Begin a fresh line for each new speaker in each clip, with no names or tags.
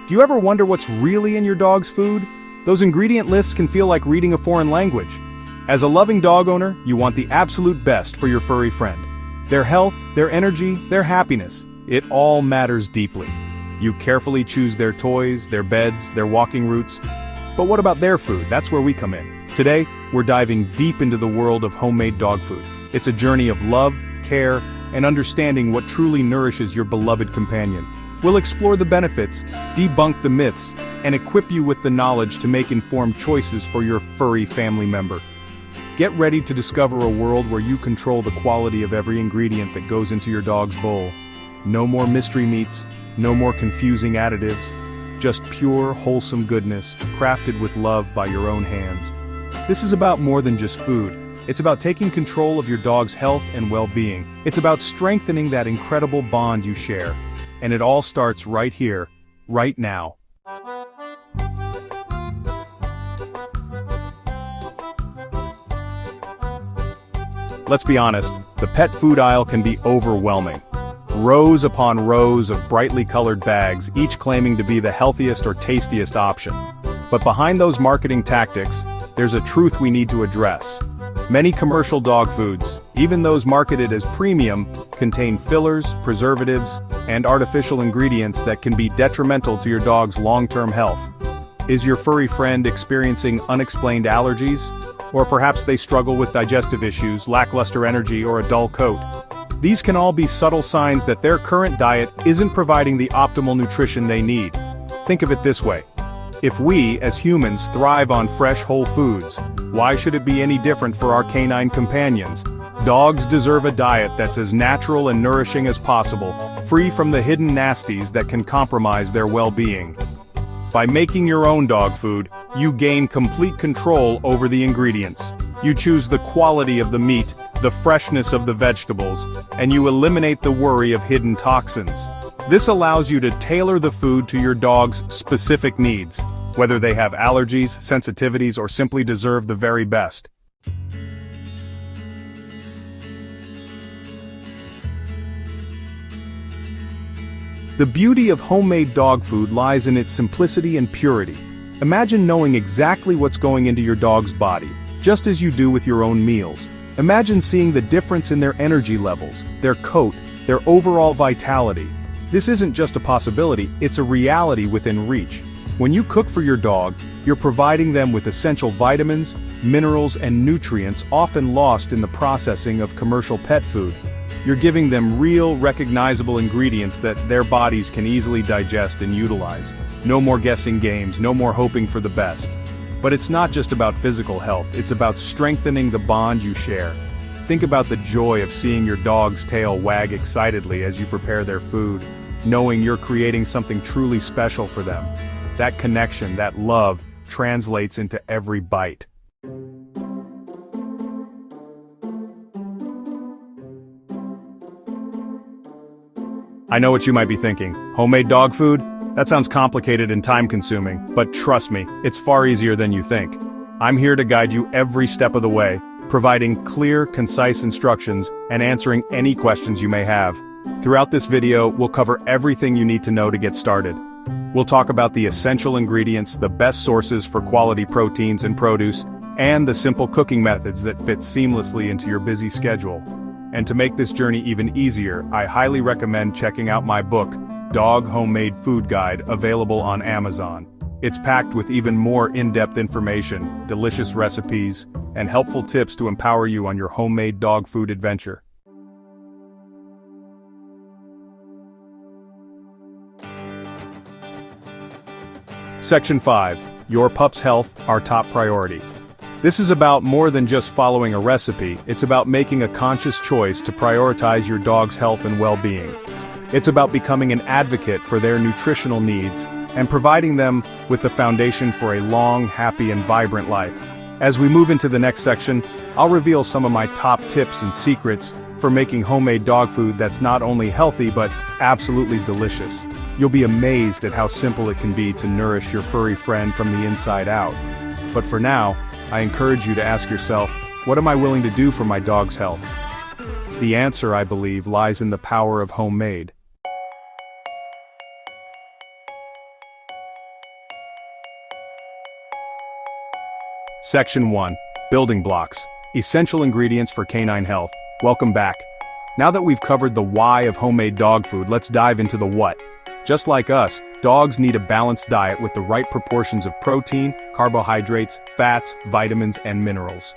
Do you ever wonder what's really in your dog's food? Those ingredient lists can feel like reading a foreign language. As a loving dog owner, you want the absolute best for your furry friend. Their health, their energy, their happiness, it all matters deeply. You carefully choose their toys, their beds, their walking routes. But what about their food? That's where we come in. Today, we're diving deep into the world of homemade dog food. It's a journey of love, care, and understanding what truly nourishes your beloved companion. We'll explore the benefits, debunk the myths, and equip you with the knowledge to make informed choices for your furry family member. Get ready to discover a world where you control the quality of every ingredient that goes into your dog's bowl. No more mystery meats, no more confusing additives, just pure, wholesome goodness, crafted with love by your own hands. This is about more than just food. It's about taking control of your dog's health and well-being. It's about strengthening that incredible bond you share. And it all starts right here, right now. Let's be honest, the pet food aisle can be overwhelming. Rows upon rows of brightly colored bags, each claiming to be the healthiest or tastiest option. But behind those marketing tactics, there's a truth we need to address. Many commercial dog foods, even those marketed as premium, contain fillers, preservatives, and artificial ingredients that can be detrimental to your dog's long-term health. Is your furry friend experiencing unexplained allergies? Or perhaps they struggle with digestive issues, lackluster energy, or a dull coat. These can all be subtle signs that their current diet isn't providing the optimal nutrition they need. Think of it this way. If we, as humans, thrive on fresh, whole foods, why should it be any different for our canine companions? Dogs deserve a diet that's as natural and nourishing as possible, free from the hidden nasties that can compromise their well-being. By making your own dog food, you gain complete control over the ingredients. You choose the quality of the meat, the freshness of the vegetables, and you eliminate the worry of hidden toxins. This allows you to tailor the food to your dog's specific needs, whether they have allergies, sensitivities, or simply deserve the very best. The beauty of homemade dog food lies in its simplicity and purity. Imagine knowing exactly what's going into your dog's body, just as you do with your own meals. Imagine seeing the difference in their energy levels, their coat, their overall vitality. This isn't just a possibility, it's a reality within reach. When you cook for your dog, you're providing them with essential vitamins, minerals, and nutrients often lost in the processing of commercial pet food. You're giving them real, recognizable ingredients that their bodies can easily digest and utilize. No more guessing games, no more hoping for the best. But it's not just about physical health, it's about strengthening the bond you share. Think about the joy of seeing your dog's tail wag excitedly as you prepare their food, knowing you're creating something truly special for them. That connection, that love, translates into every bite. I know what you might be thinking. Homemade dog food? That sounds complicated and time-consuming, but trust me, it's far easier than you think. I'm here to guide you every step of the way, providing clear, concise instructions and answering any questions you may have. Throughout this video, we'll cover everything you need to know to get started. We'll talk about the essential ingredients, the best sources for quality proteins and produce, and the simple cooking methods that fit seamlessly into your busy schedule. And to make this journey even easier, I highly recommend checking out my book, Dog Homemade Food Guide, available on Amazon. It's packed with even more in-depth information, delicious recipes, and helpful tips to empower you on your homemade dog food adventure. Section 5. Your pup's health, our top priority. This is about more than just following a recipe, it's about making a conscious choice to prioritize your dog's health and well-being. It's about becoming an advocate for their nutritional needs and providing them with the foundation for a long, happy, and vibrant life. As we move into the next section, I'll reveal some of my top tips and secrets for making homemade dog food that's not only healthy but absolutely delicious. You'll be amazed at how simple it can be to nourish your furry friend from the inside out. But for now, I encourage you to ask yourself, what am I willing to do for my dog's health? The answer, I believe, lies in the power of homemade. Section 1. Building blocks. Essential ingredients for canine health. Welcome back. Now that we've covered the why of homemade dog food, let's dive into the what. Just like us, dogs need a balanced diet with the right proportions of protein, carbohydrates, fats, vitamins, and minerals.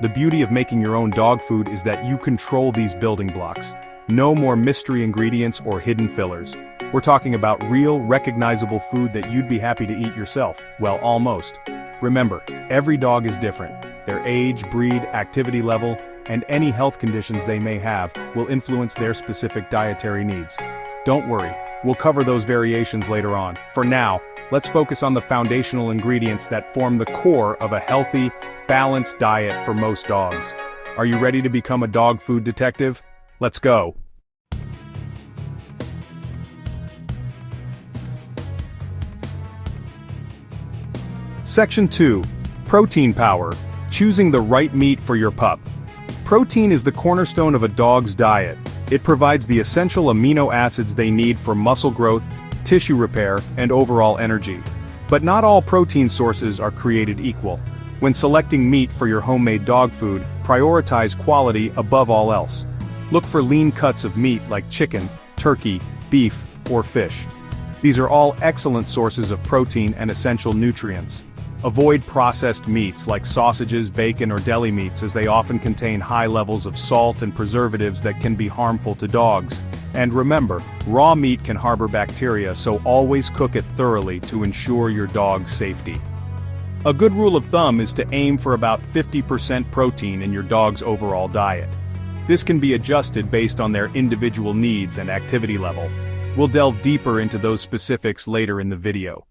The beauty of making your own dog food is that you control these building blocks. No more mystery ingredients or hidden fillers. We're talking about real, recognizable food that you'd be happy to eat yourself. Well, almost. Remember, every dog is different. Their age, breed, activity level, and any health conditions they may have will influence their specific dietary needs. Don't worry, we'll cover those variations later on. For now, let's focus on the foundational ingredients that form the core of a healthy, balanced diet for most dogs. Are you ready to become a dog food detective? Let's go. Section 2. Protein power. Choosing the right meat for your pup. Protein is the cornerstone of a dog's diet. It provides the essential amino acids they need for muscle growth, tissue repair, and overall energy. But not all protein sources are created equal. When selecting meat for your homemade dog food, prioritize quality above all else. Look for lean cuts of meat like chicken, turkey, beef, or fish. These are all excellent sources of protein and essential nutrients. Avoid processed meats like sausages, bacon, or deli meats as they often contain high levels of salt and preservatives that can be harmful to dogs. And remember, raw meat can harbor bacteria, so always cook it thoroughly to ensure your dog's safety. A good rule of thumb is to aim for about 50% protein in your dog's overall diet. This can be adjusted based on their individual needs and activity level. We'll delve deeper into those specifics later in the video.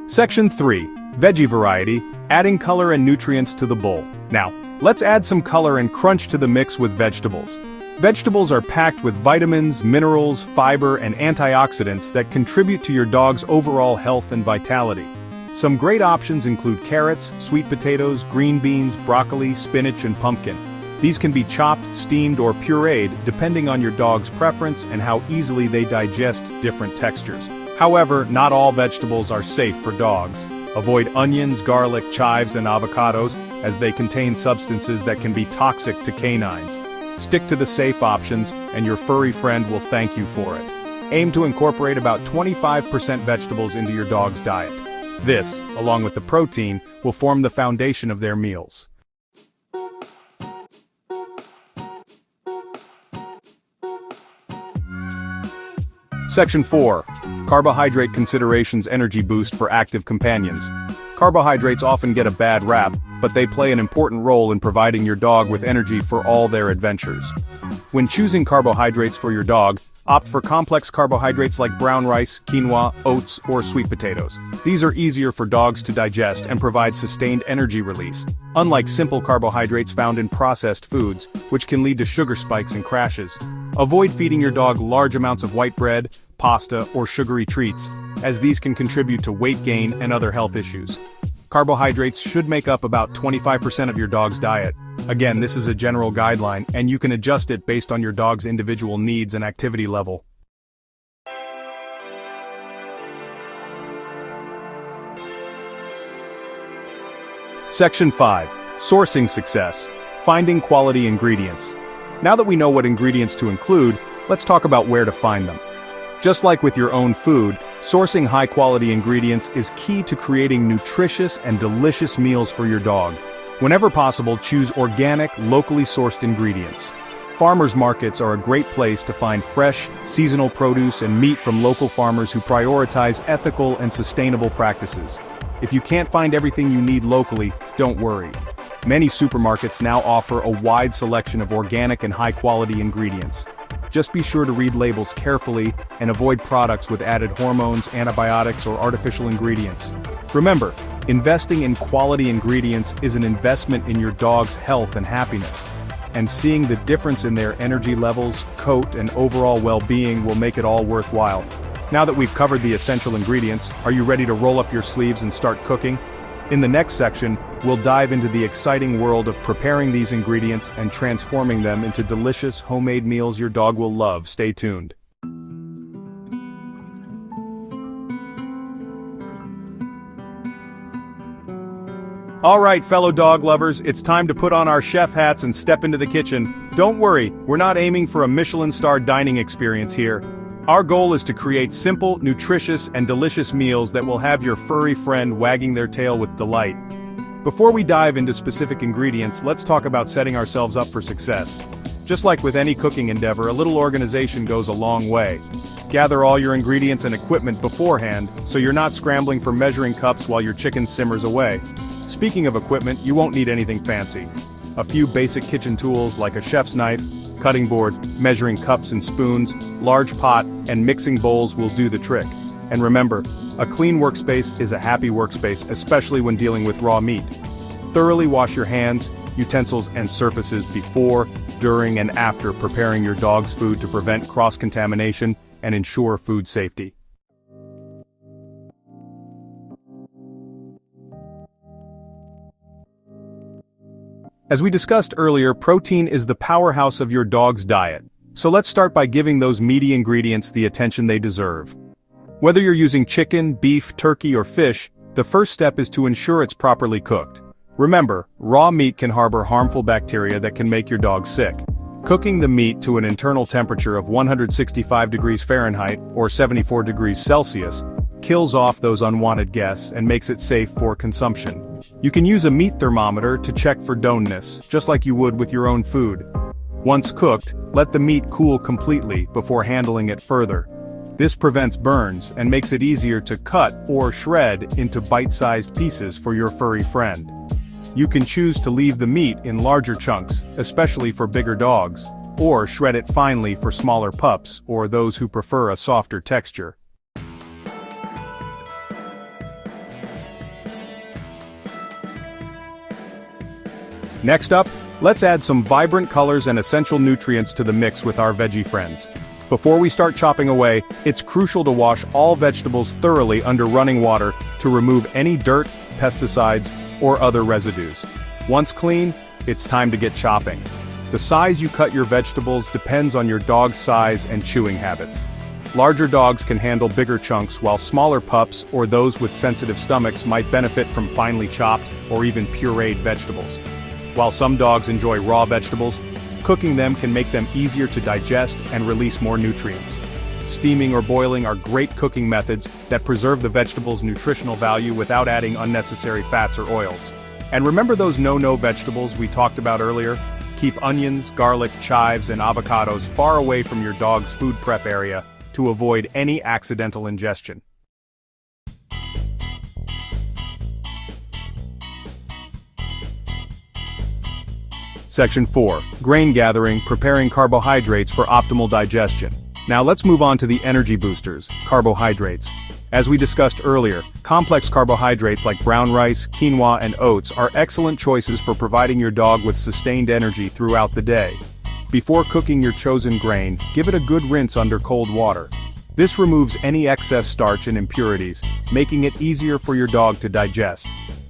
Section 3. Veggie variety, adding color and nutrients to the bowl. Now, let's add some color and crunch to the mix with vegetables. Vegetables are packed with vitamins, minerals, fiber, and antioxidants that contribute to your dog's overall health and vitality. Some great options include carrots, sweet potatoes, green beans, broccoli, spinach, and pumpkin. These can be chopped, steamed, or pureed depending on your dog's preference and how easily they digest different textures. However, not all vegetables are safe for dogs. Avoid onions, garlic, chives, and avocados, as they contain substances that can be toxic to canines. Stick to the safe options, and your furry friend will thank you for it. Aim to incorporate about 25% vegetables into your dog's diet. This, along with the protein, will form the foundation of their meals. Section 4. Carbohydrate considerations, energy boost for active companions. Carbohydrates often get a bad rap, but they play an important role in providing your dog with energy for all their adventures. When choosing carbohydrates for your dog, opt for complex carbohydrates like brown rice, quinoa, oats, or sweet potatoes. These are easier for dogs to digest and provide sustained energy release, unlike simple carbohydrates found in processed foods, which can lead to sugar spikes and crashes. Avoid feeding your dog large amounts of white bread, pasta, or sugary treats, as these can contribute to weight gain and other health issues. Carbohydrates should make up about 25% of your dog's diet. Again, this is a general guideline, and you can adjust it based on your dog's individual needs and activity level. Section 5. Sourcing success. Finding quality ingredients. Now that we know what ingredients to include, let's talk about where to find them. Just like with your own food, sourcing high-quality ingredients is key to creating nutritious and delicious meals for your dog. Whenever possible, choose organic, locally sourced ingredients. Farmers markets are a great place to find fresh, seasonal produce and meat from local farmers who prioritize ethical and sustainable practices. If you can't find everything you need locally, don't worry. Many supermarkets now offer a wide selection of organic and high-quality ingredients. Just be sure to read labels carefully and avoid products with added hormones, antibiotics, or artificial ingredients. Remember, investing in quality ingredients is an investment in your dog's health and happiness. And seeing the difference in their energy levels, coat, and overall well-being will make it all worthwhile. Now that we've covered the essential ingredients, are you ready to roll up your sleeves and start cooking? In the next section, we'll dive into the exciting world of preparing these ingredients and transforming them into delicious homemade meals your dog will love. Stay tuned. Alright, fellow dog lovers, it's time to put on our chef hats and step into the kitchen. Don't worry, we're not aiming for a Michelin-star dining experience here. Our goal is to create simple, nutritious, and delicious meals that will have your furry friend wagging their tail with delight. Before we dive into specific ingredients, let's talk about setting ourselves up for success. Just like with any cooking endeavor, a little organization goes a long way. Gather all your ingredients and equipment beforehand, so you're not scrambling for measuring cups while your chicken simmers away. Speaking of equipment, you won't need anything fancy. A few basic kitchen tools like a chef's knife, cutting board, measuring cups and spoons, large pot, and mixing bowls will do the trick. And remember, a clean workspace is a happy workspace, especially when dealing with raw meat. Thoroughly wash your hands, utensils, and surfaces before, during, and after preparing your dog's food to prevent cross-contamination and ensure food safety. As we discussed earlier, protein is the powerhouse of your dog's diet. So let's start by giving those meaty ingredients the attention they deserve. Whether you're using chicken, beef, turkey, or fish, the first step is to ensure it's properly cooked. Remember, raw meat can harbor harmful bacteria that can make your dog sick. Cooking the meat to an internal temperature of 165 degrees Fahrenheit or 74 degrees Celsius kills off those unwanted guests and makes it safe for consumption. You can use a meat thermometer to check for doneness, just like you would with your own food. Once cooked, let the meat cool completely before handling it further. This prevents burns and makes it easier to cut or shred into bite-sized pieces for your furry friend. You can choose to leave the meat in larger chunks, especially for bigger dogs, or shred it finely for smaller pups or those who prefer a softer texture. Next up, let's add some vibrant colors and essential nutrients to the mix with our veggie friends. Before we start chopping away, it's crucial to wash all vegetables thoroughly under running water to remove any dirt, pesticides, or other residues. Once clean, it's time to get chopping. The size you cut your vegetables depends on your dog's size and chewing habits. Larger dogs can handle bigger chunks, while smaller pups or those with sensitive stomachs might benefit from finely chopped or even pureed vegetables. While some dogs enjoy raw vegetables, cooking them can make them easier to digest and release more nutrients. Steaming or boiling are great cooking methods that preserve the vegetable's nutritional value without adding unnecessary fats or oils. And remember those no-no vegetables we talked about earlier? Keep onions, garlic, chives, and avocados far away from your dog's food prep area to avoid any accidental ingestion. Section 4. Grain gathering, preparing carbohydrates for optimal digestion. Now let's move on to the energy boosters, carbohydrates. As we discussed earlier, complex carbohydrates like brown rice, quinoa, and oats are excellent choices for providing your dog with sustained energy throughout the day. Before cooking your chosen grain, give it a good rinse under cold water. This removes any excess starch and impurities, making it easier for your dog to digest.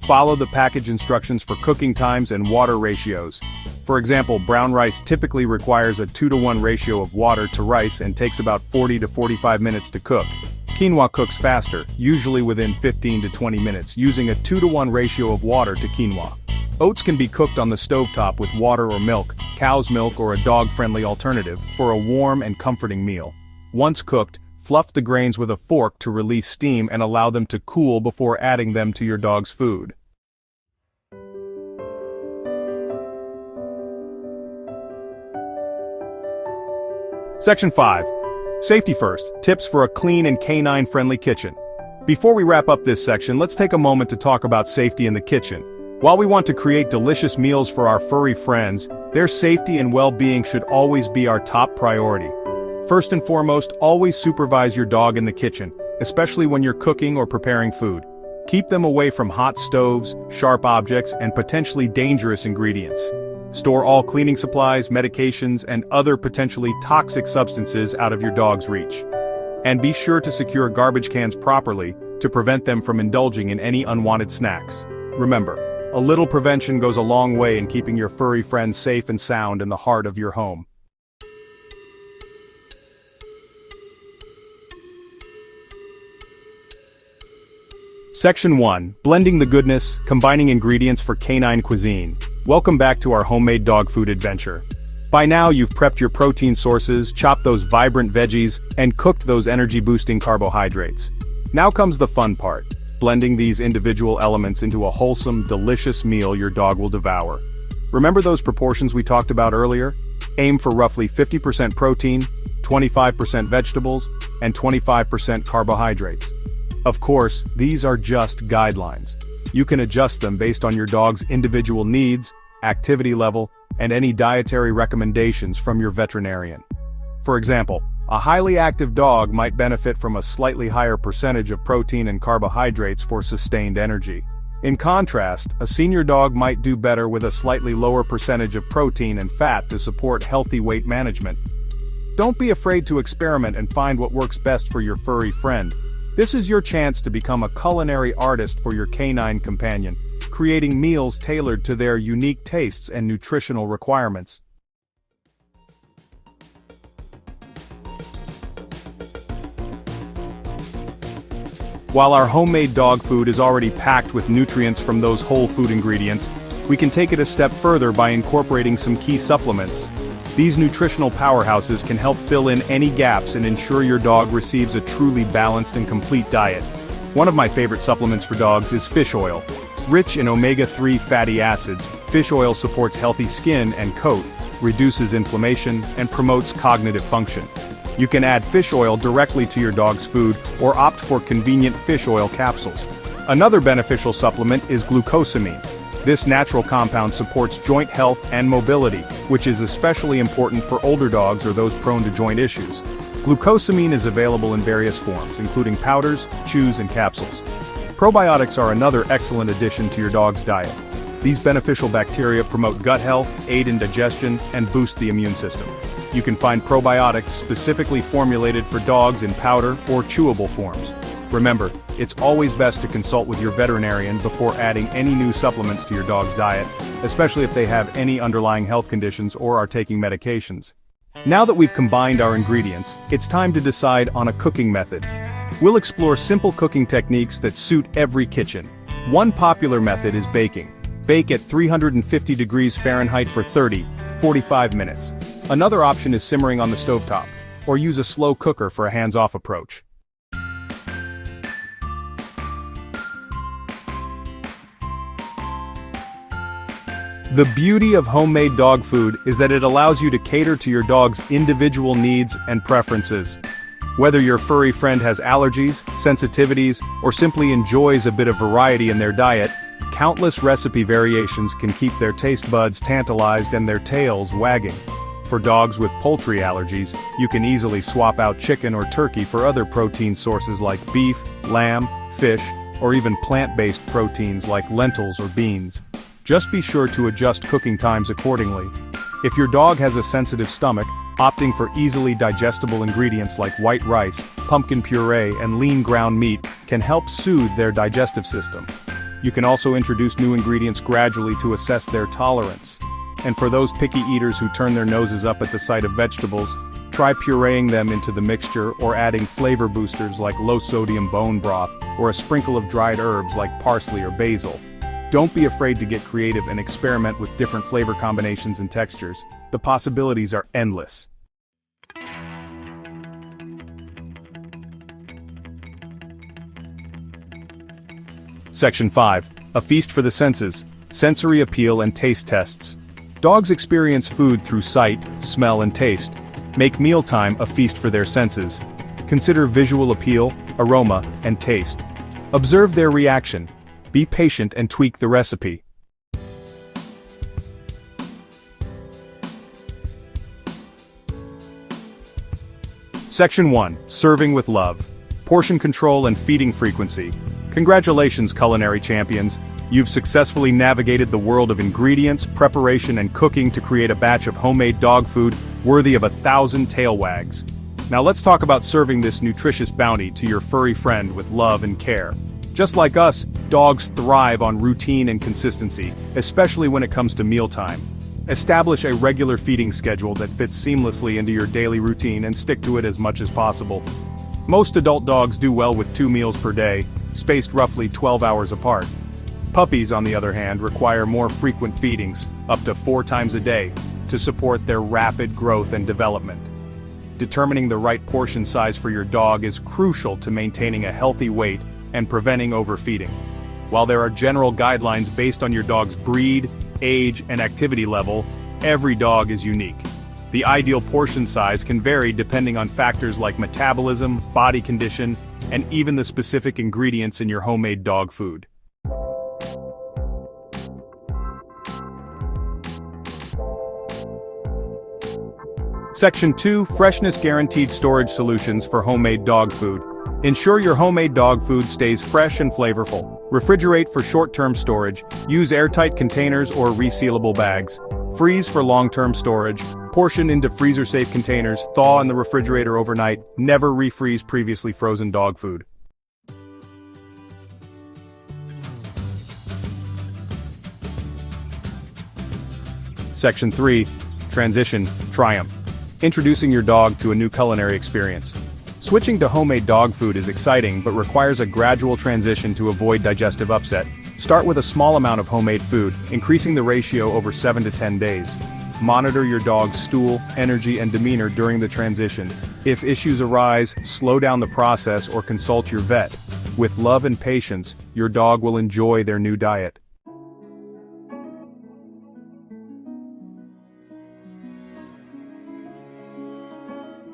Follow the package instructions for cooking times and water ratios. For example, brown rice typically requires a 2-to-1 ratio of water to rice and takes about 40 to 45 minutes to cook. Quinoa cooks faster, usually within 15 to 20 minutes, using a 2-to-1 ratio of water to quinoa. Oats can be cooked on the stovetop with water or milk, cow's milk or a dog-friendly alternative, for a warm and comforting meal. Once cooked, fluff the grains with a fork to release steam and allow them to cool before adding them to your dog's food. Section 5. Safety first, tips for a clean and canine-friendly kitchen. Before we wrap up this section, let's take a moment to talk about safety in the kitchen. While we want to create delicious meals for our furry friends, their safety and well-being should always be our top priority. First and foremost, always supervise your dog in the kitchen, especially when you're cooking or preparing food. Keep them away from hot stoves, sharp objects, and potentially dangerous ingredients. Store all cleaning supplies, medications, and other potentially toxic substances out of your dog's reach. And be sure to secure garbage cans properly to prevent them from indulging in any unwanted snacks. Remember, a little prevention goes a long way in keeping your furry friends safe and sound in the heart of your home. Section 1. Blending the goodness, combining ingredients for canine cuisine. Welcome back to our homemade dog food adventure. By now you've prepped your protein sources, chopped those vibrant veggies, and cooked those energy-boosting carbohydrates. Now comes the fun part, blending these individual elements into a wholesome, delicious meal your dog will devour. Remember those proportions we talked about earlier? Aim for roughly 50% protein, 25% vegetables, and 25% carbohydrates. Of course, these are just guidelines. You can adjust them based on your dog's individual needs, activity level, and any dietary recommendations from your veterinarian. For example, a highly active dog might benefit from a slightly higher percentage of protein and carbohydrates for sustained energy. In contrast, a senior dog might do better with a slightly lower percentage of protein and fat to support healthy weight management. Don't be afraid to experiment and find what works best for your furry friend. This is your chance to become a culinary artist for your canine companion, creating meals tailored to their unique tastes and nutritional requirements. While our homemade dog food is already packed with nutrients from those whole food ingredients, we can take it a step further by incorporating some key supplements. These nutritional powerhouses can help fill in any gaps and ensure your dog receives a truly balanced and complete diet. One of my favorite supplements for dogs is fish oil. Rich in omega-3 fatty acids, fish oil supports healthy skin and coat, reduces inflammation, and promotes cognitive function. You can add fish oil directly to your dog's food or opt for convenient fish oil capsules. Another beneficial supplement is glucosamine. This natural compound supports joint health and mobility, which is especially important for older dogs or those prone to joint issues. Glucosamine is available in various forms, including powders, chews, and capsules. Probiotics are another excellent addition to your dog's diet. These beneficial bacteria promote gut health, aid in digestion, and boost the immune system. You can find probiotics specifically formulated for dogs in powder or chewable forms. Remember, it's always best to consult with your veterinarian before adding any new supplements to your dog's diet, especially if they have any underlying health conditions or are taking medications. Now that we've combined our ingredients, it's time to decide on a cooking method. We'll explore simple cooking techniques that suit every kitchen. One popular method is baking. Bake at 350 degrees Fahrenheit for 30-45 minutes. Another option is simmering on the stovetop, or use a slow cooker for a hands-off approach. The beauty of homemade dog food is that it allows you to cater to your dog's individual needs and preferences. Whether your furry friend has allergies, sensitivities, or simply enjoys a bit of variety in their diet, countless recipe variations can keep their taste buds tantalized and their tails wagging. For dogs with poultry allergies, you can easily swap out chicken or turkey for other protein sources like beef, lamb, fish, or even plant-based proteins like lentils or beans. Just be sure to adjust cooking times accordingly. If your dog has a sensitive stomach, opting for easily digestible ingredients like white rice, pumpkin puree, and lean ground meat can help soothe their digestive system. You can also introduce new ingredients gradually to assess their tolerance. And for those picky eaters who turn their noses up at the sight of vegetables, try pureeing them into the mixture or adding flavor boosters like low-sodium bone broth or a sprinkle of dried herbs like parsley or basil. Don't be afraid to get creative and experiment with different flavor combinations and textures. The possibilities are endless. Section 5. A feast for the senses. Sensory appeal and taste tests. Dogs experience food through sight, smell, and taste. Make mealtime a feast for their senses. Consider visual appeal, aroma, and taste. Observe their reaction. Be patient and tweak the recipe. Section 1. Serving with love. Portion control and feeding frequency. Congratulations, culinary champions. You've successfully navigated the world of ingredients, preparation, and cooking to create a batch of homemade dog food worthy of 1,000 tail wags. Now let's talk about serving this nutritious bounty to your furry friend with love and care. Just like us, dogs thrive on routine and consistency, especially when it comes to mealtime. Establish a regular feeding schedule that fits seamlessly into your daily routine and stick to it as much as possible. Most adult dogs do well with 2 meals per day, spaced roughly 12 hours apart. Puppies, on the other hand, require more frequent feedings, up to 4 times a day, to support their rapid growth and development. Determining the right portion size for your dog is crucial to maintaining a healthy weight and preventing overfeeding. While there are general guidelines based on your dog's breed, age, and activity level, every dog is unique. The ideal portion size can vary depending on factors like metabolism, body condition, and even the specific ingredients in your homemade dog food. Section 2. Freshness Guaranteed Storage Solutions for Homemade Dog Food. Ensure your homemade dog food stays fresh and flavorful. Refrigerate for short-term storage. Use airtight containers or resealable bags. Freeze for long-term storage. Portion into freezer-safe containers. Thaw in the refrigerator overnight. Never refreeze previously frozen dog food. Section 3. Transition Triumph. Introducing your dog to a new culinary experience. Switching to homemade dog food is exciting but requires a gradual transition to avoid digestive upset. Start with a small amount of homemade food, increasing the ratio over 7 to 10 days. Monitor your dog's stool, energy, and demeanor during the transition. If issues arise, slow down the process or consult your vet. With love and patience, your dog will enjoy their new diet.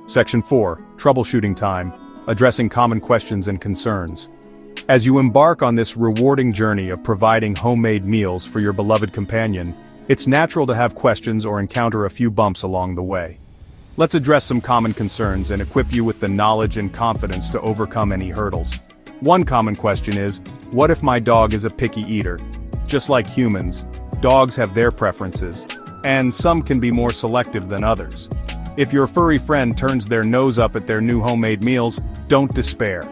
Section 4. Troubleshooting Time. Addressing common questions and concerns. As you embark on this rewarding journey of providing homemade meals for your beloved companion, it's natural to have questions or encounter a few bumps along the way. Let's address some common concerns and equip you with the knowledge and confidence to overcome any hurdles. One common question is, what if my dog is a picky eater? Just like humans, dogs have their preferences, and some can be more selective than others. If your furry friend turns their nose up at their new homemade meals, don't despair.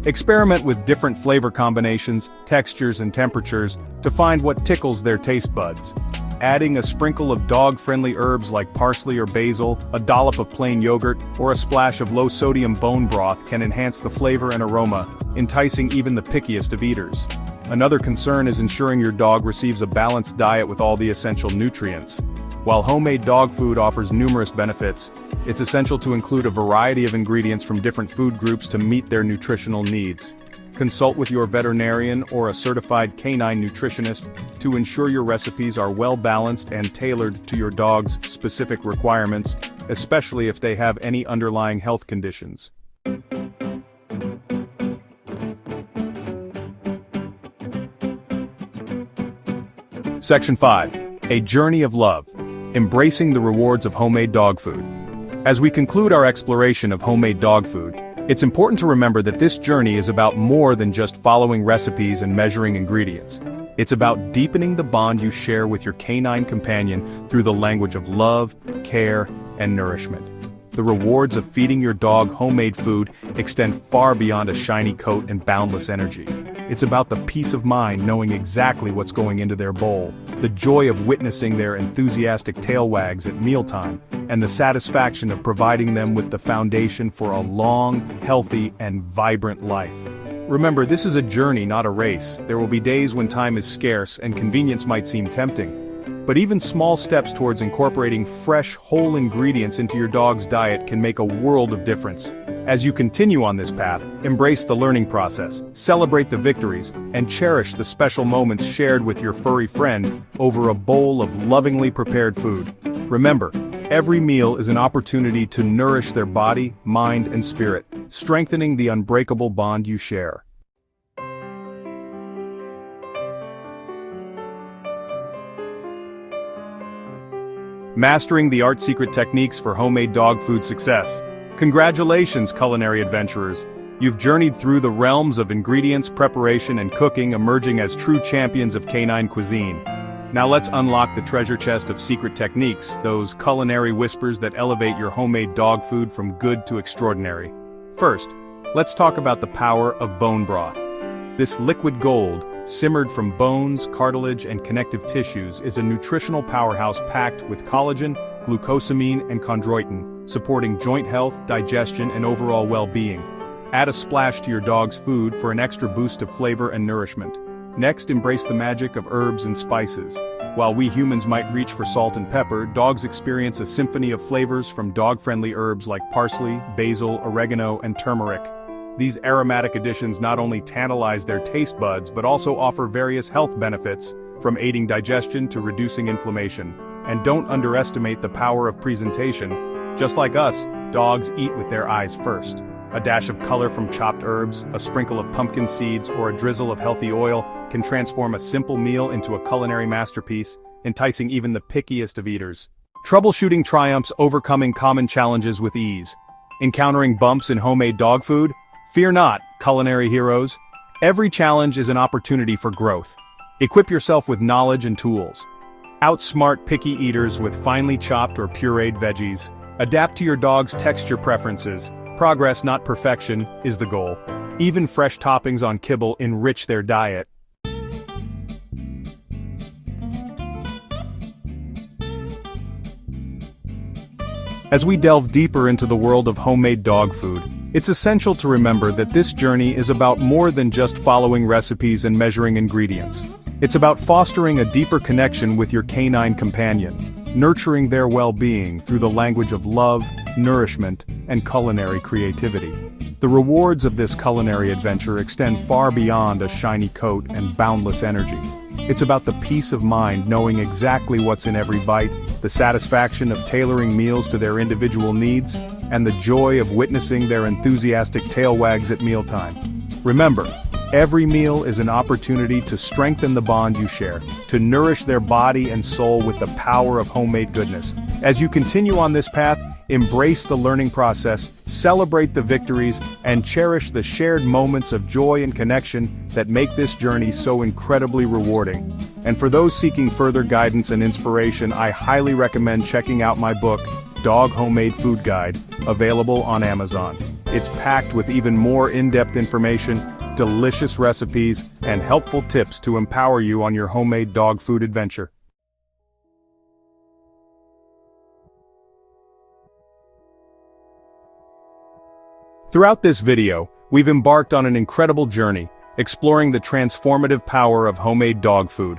Experiment with different flavor combinations, textures, and temperatures to find what tickles their taste buds. Adding a sprinkle of dog-friendly herbs like parsley or basil, a dollop of plain yogurt, or a splash of low-sodium bone broth can enhance the flavor and aroma, enticing even the pickiest of eaters. Another concern is ensuring your dog receives a balanced diet with all the essential nutrients. While homemade dog food offers numerous benefits, it's essential to include a variety of ingredients from different food groups to meet their nutritional needs. Consult with your veterinarian or a certified canine nutritionist to ensure your recipes are well-balanced and tailored to your dog's specific requirements, especially if they have any underlying health conditions. Section 5. A Journey of Love. Embracing the rewards of homemade dog food. As we conclude our exploration of homemade dog food, it's important to remember that this journey is about more than just following recipes and measuring ingredients. It's about deepening the bond you share with your canine companion through the language of love, care, and nourishment. The rewards of feeding your dog homemade food extend far beyond a shiny coat and boundless energy. It's about the peace of mind knowing exactly what's going into their bowl, the joy of witnessing their enthusiastic tail wags at mealtime, and the satisfaction of providing them with the foundation for a long, healthy, and vibrant life. Remember, this is a journey, not a race. There will be days when time is scarce and convenience might seem tempting. But even small steps towards incorporating fresh, whole ingredients into your dog's diet can make a world of difference. As you continue on this path, embrace the learning process, celebrate the victories, and cherish the special moments shared with your furry friend over a bowl of lovingly prepared food. Remember, every meal is an opportunity to nourish their body, mind, and spirit, strengthening the unbreakable bond you share. Mastering the art-secret techniques for homemade dog food success. Congratulations, culinary adventurers! You've journeyed through the realms of ingredients, preparation, and cooking, emerging as true champions of canine cuisine. Now let's unlock the treasure chest of secret techniques, those culinary whispers that elevate your homemade dog food from good to extraordinary. First, let's talk about the power of bone broth. This liquid gold, simmered from bones, cartilage, and connective tissues, is a nutritional powerhouse packed with collagen, glucosamine, and chondroitin, supporting joint health, digestion, and overall well-being. Add a splash to your dog's food for an extra boost of flavor and nourishment. Next, embrace the magic of herbs and spices. While we humans might reach for salt and pepper, dogs experience a symphony of flavors from dog-friendly herbs like parsley, basil, oregano, and turmeric. These aromatic additions not only tantalize their taste buds but also offer various health benefits, from aiding digestion to reducing inflammation. And don't underestimate the power of presentation. Just like us, dogs eat with their eyes first. A dash of color from chopped herbs, a sprinkle of pumpkin seeds, or a drizzle of healthy oil can transform a simple meal into a culinary masterpiece, enticing even the pickiest of eaters. Troubleshooting triumphs, overcoming common challenges with ease. Encountering bumps in homemade dog food? Fear not, culinary heroes. Every challenge is an opportunity for growth. Equip yourself with knowledge and tools. Outsmart picky eaters with finely chopped or pureed veggies. Adapt to your dog's texture preferences. Progress, not perfection, is the goal. Even fresh toppings on kibble enrich their diet. As we delve deeper into the world of homemade dog food, it's essential to remember that this journey is about more than just following recipes and measuring ingredients. It's about fostering a deeper connection with your canine companion, nurturing their well-being through the language of love, nourishment, and culinary creativity. The rewards of this culinary adventure extend far beyond a shiny coat and boundless energy. It's about the peace of mind knowing exactly what's in every bite, the satisfaction of tailoring meals to their individual needs, and the joy of witnessing their enthusiastic tail wags at mealtime. Remember, every meal is an opportunity to strengthen the bond you share, to nourish their body and soul with the power of homemade goodness. As you continue on this path, embrace the learning process, celebrate the victories, and cherish the shared moments of joy and connection that make this journey so incredibly rewarding. And for those seeking further guidance and inspiration, I highly recommend checking out my book, Dog Homemade Food Guide, available on Amazon. It's packed with even more in-depth information, delicious recipes, and helpful tips to empower you on your homemade dog food adventure. Throughout this video, we've embarked on an incredible journey, exploring the transformative power of homemade dog food.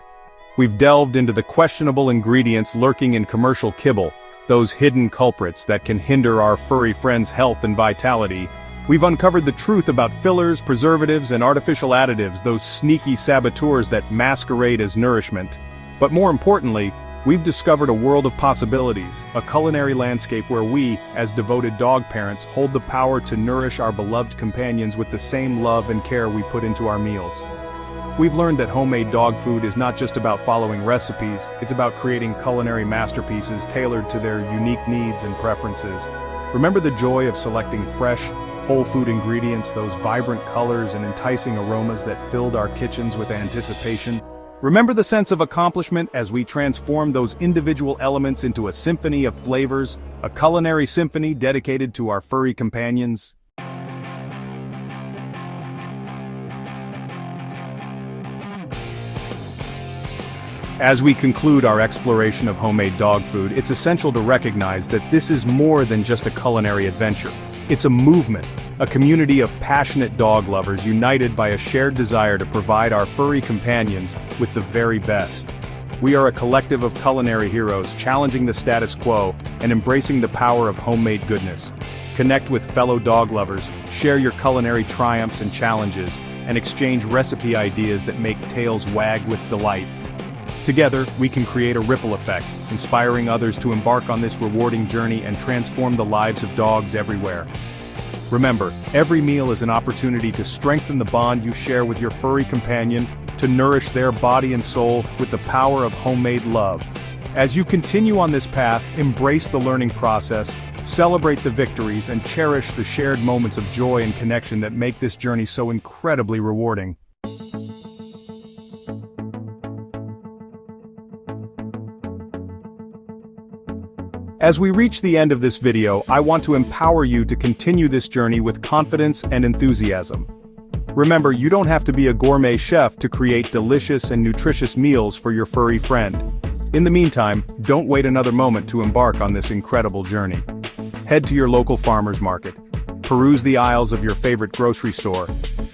We've delved into the questionable ingredients lurking in commercial kibble, those hidden culprits that can hinder our furry friends' health and vitality. We've uncovered the truth about fillers, preservatives, and artificial additives, those sneaky saboteurs that masquerade as nourishment. But more importantly, we've discovered a world of possibilities, a culinary landscape where we, as devoted dog parents, hold the power to nourish our beloved companions with the same love and care we put into our meals. We've learned that homemade dog food is not just about following recipes, it's about creating culinary masterpieces tailored to their unique needs and preferences. Remember the joy of selecting fresh, whole food ingredients, those vibrant colors and enticing aromas that filled our kitchens with anticipation? Remember the sense of accomplishment as we transformed those individual elements into a symphony of flavors, a culinary symphony dedicated to our furry companions? As we conclude our exploration of homemade dog food, it's essential to recognize that this is more than just a culinary adventure. It's a movement, a community of passionate dog lovers united by a shared desire to provide our furry companions with the very best. We are a collective of culinary heroes challenging the status quo and embracing the power of homemade goodness. Connect with fellow dog lovers, share your culinary triumphs and challenges, and exchange recipe ideas that make tails wag with delight. Together, we can create a ripple effect, inspiring others to embark on this rewarding journey and transform the lives of dogs everywhere. Remember, every meal is an opportunity to strengthen the bond you share with your furry companion, to nourish their body and soul with the power of homemade love. As you continue on this path, embrace the learning process, celebrate the victories, and cherish the shared moments of joy and connection that make this journey so incredibly rewarding. As we reach the end of this video, I want to empower you to continue this journey with confidence and enthusiasm. Remember, you don't have to be a gourmet chef to create delicious and nutritious meals for your furry friend. In the meantime, don't wait another moment to embark on this incredible journey. Head to your local farmer's market. Peruse the aisles of your favorite grocery store,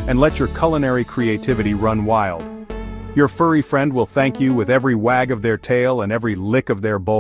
and let your culinary creativity run wild. Your furry friend will thank you with every wag of their tail and every lick of their bowl.